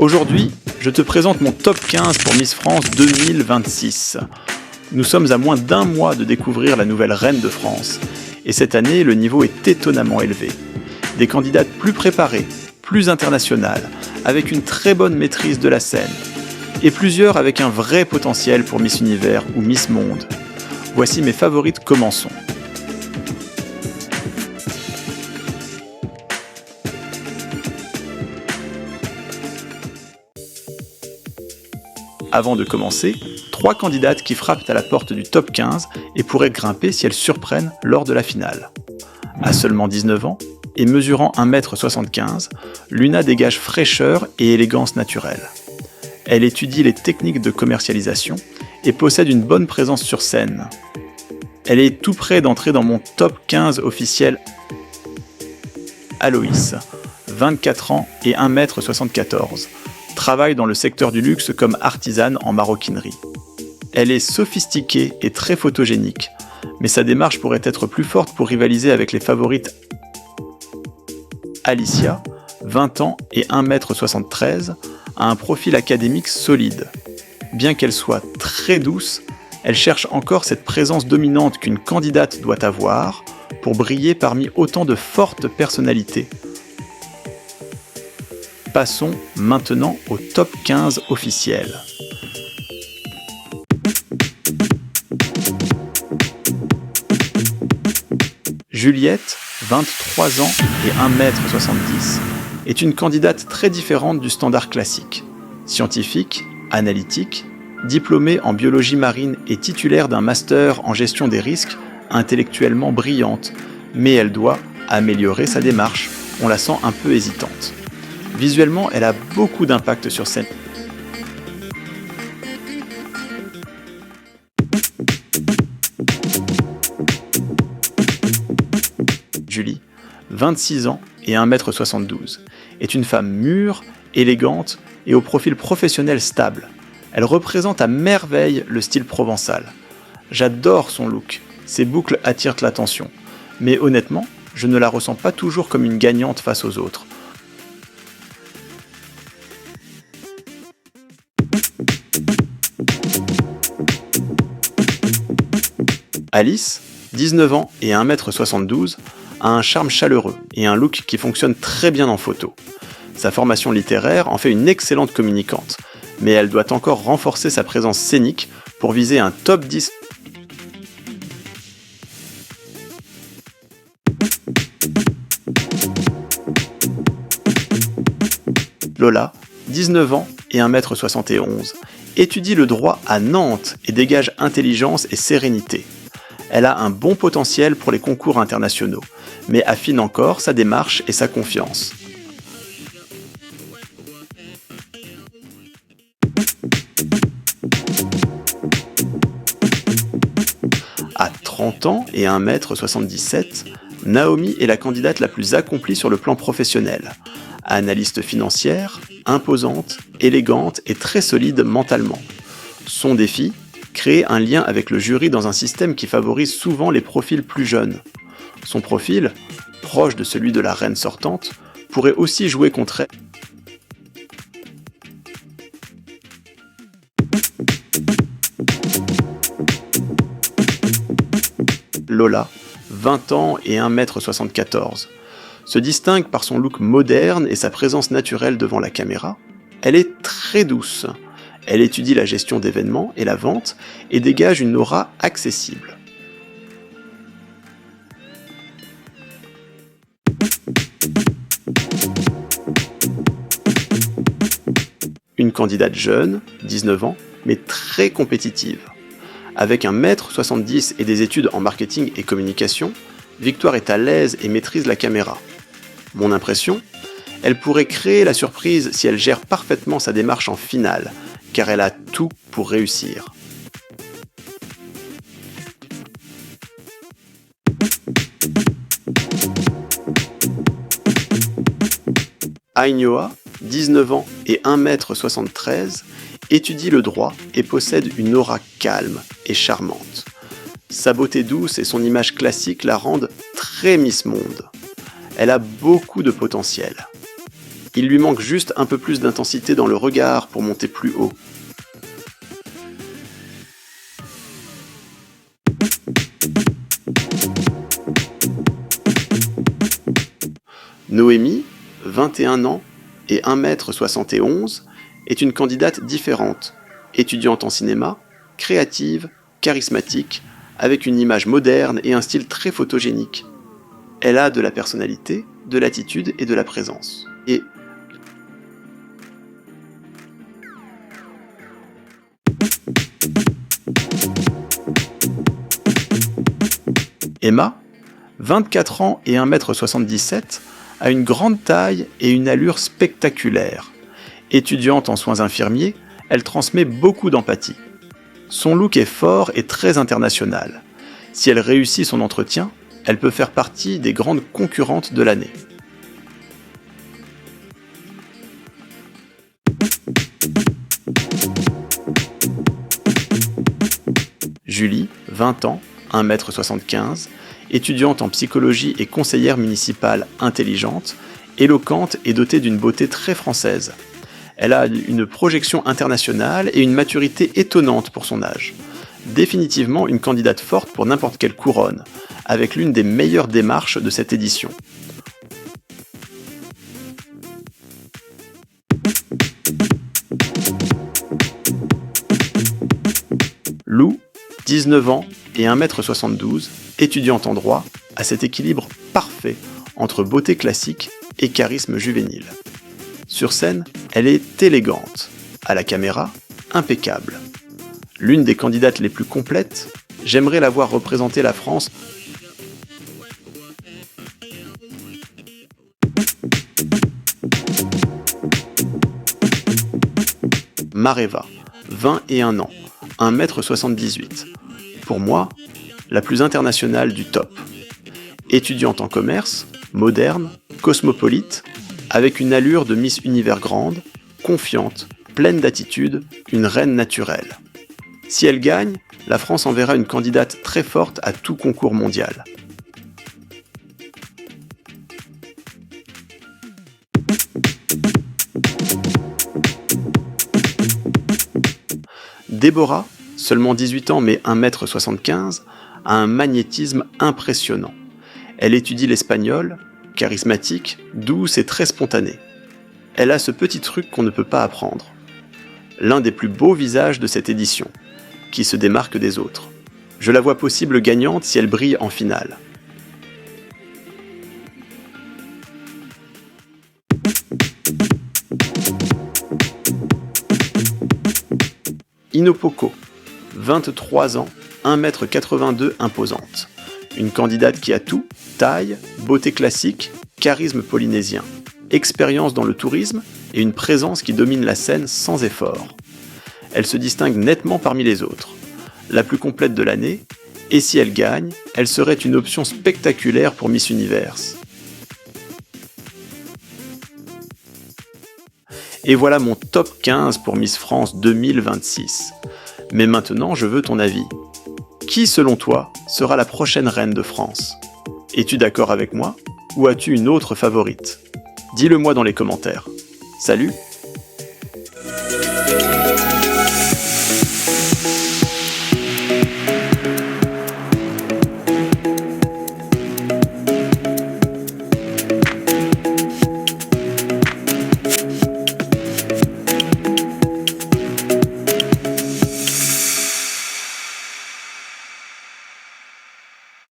Aujourd'hui, je te présente mon top 15 pour Miss France 2026. Nous sommes à moins d'un mois de découvrir la nouvelle reine de France. Et cette année, le niveau est étonnamment élevé. Des candidates plus préparées, plus internationales, avec une très bonne maîtrise de la scène. Et plusieurs avec un vrai potentiel pour Miss Univers ou Miss Monde. Voici mes favorites, commençons. Avant de commencer, 3 candidates qui frappent à la porte du top 15 et pourraient grimper si elles surprennent lors de la finale. À seulement 19 ans et mesurant 1m75, Luna dégage fraîcheur et élégance naturelle. Elle étudie les techniques de commercialisation et possède une bonne présence sur scène. Elle est tout près d'entrer dans mon top 15 officiel. Aloïs, 24 ans et 1m74. Travaille dans le secteur du luxe comme artisane en maroquinerie. Elle est sophistiquée et très photogénique, mais sa démarche pourrait être plus forte pour rivaliser avec les favorites. Alicia, 20 ans et 1m73, a un profil académique solide. Bien qu'elle soit très douce, elle cherche encore cette présence dominante qu'une candidate doit avoir pour briller parmi autant de fortes personnalités. Passons maintenant au top 15 officiel. Juliette, 23 ans et 1m70, est une candidate très différente du standard classique. Scientifique, analytique, diplômée en biologie marine et titulaire d'un master en gestion des risques, intellectuellement brillante, mais elle doit améliorer sa démarche, on la sent un peu hésitante. Visuellement, elle a beaucoup d'impact sur scène. Julie, 26 ans et 1m72, est une femme mûre, élégante et au profil professionnel stable. Elle représente à merveille le style provençal. J'adore son look, ses boucles attirent l'attention, mais honnêtement, je ne la ressens pas toujours comme une gagnante face aux autres. Alice, 19 ans et 1m72, a un charme chaleureux et un look qui fonctionne très bien en photo. Sa formation littéraire en fait une excellente communicante, mais elle doit encore renforcer sa présence scénique pour viser un top 10. Lola, 19 ans et 1m71, étudie le droit à Nantes et dégage intelligence et sérénité. Elle a un bon potentiel pour les concours internationaux, mais affine encore sa démarche et sa confiance. À 30 ans et 1m77, Naomi est la candidate la plus accomplie sur le plan professionnel. Analyste financière, imposante, élégante et très solide mentalement. Son défi ? Créer un lien avec le jury dans un système qui favorise souvent les profils plus jeunes. Son profil, proche de celui de la reine sortante, pourrait aussi jouer contre elle. Lola, 20 ans et 1m74, se distingue par son look moderne et sa présence naturelle devant la caméra. Elle est très douce. Elle étudie la gestion d'événements et la vente et dégage une aura accessible. Une candidate jeune, 19 ans, mais très compétitive. Avec 1m70 et des études en marketing et communication, Victoire est à l'aise et maîtrise la caméra. Mon impression ? Elle pourrait créer la surprise si elle gère parfaitement sa démarche en finale, car elle a tout pour réussir. Ainhoa, 19 ans et 1m73, étudie le droit et possède une aura calme et charmante. Sa beauté douce et son image classique la rendent très Miss Monde. Elle a beaucoup de potentiel. Il lui manque juste un peu plus d'intensité dans le regard pour monter plus haut. Noémie, 21 ans et 1,71 m, est une candidate différente, étudiante en cinéma, créative, charismatique, avec une image moderne et un style très photogénique. Elle a de la personnalité, de l'attitude et de la présence. Et Emma, 24 ans et 1,77 m, a une grande taille et une allure spectaculaire. Étudiante en soins infirmiers, elle transmet beaucoup d'empathie. Son look est fort et très international. Si elle réussit son entretien, elle peut faire partie des grandes concurrentes de l'année. Julie, 20 ans, 1,75 m, étudiante en psychologie et conseillère municipale intelligente, éloquente et dotée d'une beauté très française. Elle a une projection internationale et une maturité étonnante pour son âge. Définitivement une candidate forte pour n'importe quelle couronne, avec l'une des meilleures démarches de cette édition. Lou, 19 ans et 1,72 m, étudiante en droit, a cet équilibre parfait entre beauté classique et charisme juvénile. Sur scène, elle est élégante, à la caméra, impeccable. L'une des candidates les plus complètes, j'aimerais la voir représenter la France. Mareva, 21 ans, 1,78 m. Pour moi, la plus internationale du top. Étudiante en commerce, moderne, cosmopolite, avec une allure de Miss Univers grande, confiante, pleine d'attitude, une reine naturelle. Si elle gagne, la France enverra une candidate très forte à tout concours mondial. Déborah, seulement 18 ans mais 1,75 m, a un magnétisme impressionnant. Elle étudie l'espagnol, charismatique, douce et très spontanée. Elle a ce petit truc qu'on ne peut pas apprendre. L'un des plus beaux visages de cette édition, qui se démarque des autres. Je la vois possible gagnante si elle brille en finale. Inopoko, 23 ans, 1,82 m imposante. Une candidate qui a tout, taille, beauté classique, charisme polynésien, expérience dans le tourisme et une présence qui domine la scène sans effort. Elle se distingue nettement parmi les autres. La plus complète de l'année, et si elle gagne, elle serait une option spectaculaire pour Miss Univers. Et voilà mon top 15 pour Miss France 2026. Mais maintenant, je veux ton avis. Qui, selon toi, sera la prochaine reine de France? Es-tu d'accord avec moi ou as-tu une autre favorite? Dis-le moi dans les commentaires. Salut!